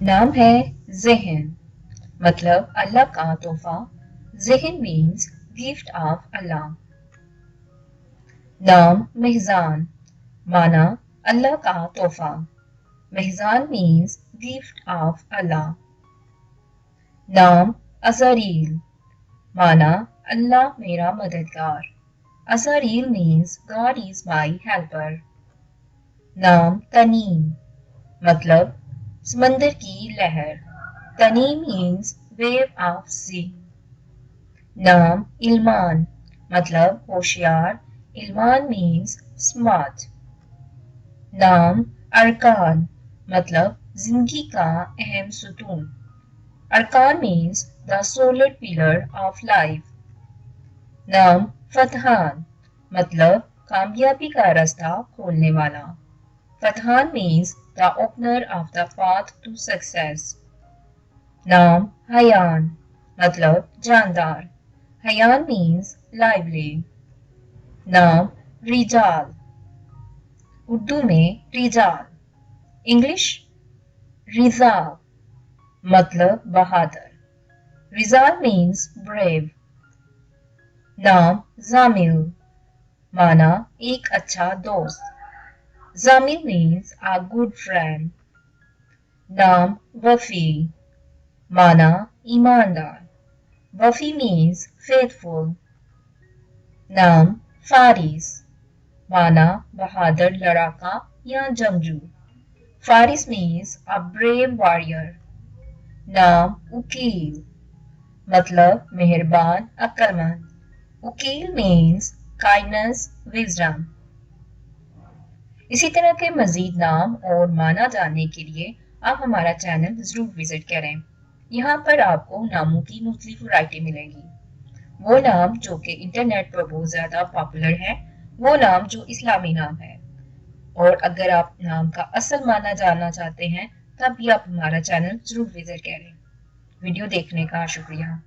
नाम है ज़हन, मतलब अल्लाह का तोहफा। ज़हन मीन्स गिफ्ट ऑफ अल्लाह। नाम मेहजान, माना अल्लाह का तोहफा। Mehjan means gift of Allah. नाम अज़रील, माना अल्लाह मेरा मददगार। Azreel means God is my helper. नाम तनीम, मतलब समंदर की लहर। Tanim means wave of sea. नाम इल्मान, मतलब होशियार। Ilman means smart. नाम अरकान, मतलब जिंदगी का अहम सुतून। Arkan means the solar pillar of life. नाम फतहान, मतलब कामयाबी का रास्ता खोलने वाला। Fathan means the opener of the path to success. नाम हयान, मतलब जानदार। Hayyan means lively. नाम रिजाल, उर्दू में रिजाल, इंग्लिश रिजाल, मतलब बहादुर। Rijal means brave. नाम जामिल, माना एक अच्छा दोस्त। Jamil means a good friend. नाम वफी, माना ईमानदार। Wafi means faithful. नाम फारिस, माना बहादुर लड़ाका या जंगजू। Faris means a brave warrior. नाम उकील, मतलब मेहरबान अक्लमंद। Ukil means kindness wisdom. इसी तरह के मजीद नाम और माना जानने के लिए आप हमारा चैनल जरूर विजिट करें। यहाँ पर आपको नामों की मुख्तलिफ वैरायटी मिलेगी। वो नाम जो कि इंटरनेट पर बहुत ज्यादा पॉपुलर है, वो नाम जो इस्लामी नाम है। और अगर आप नाम का असल माना जानना चाहते हैं तब भी आप हमारा चैनल जरूर विजिट करें। वीडियो देखने का शुक्रिया।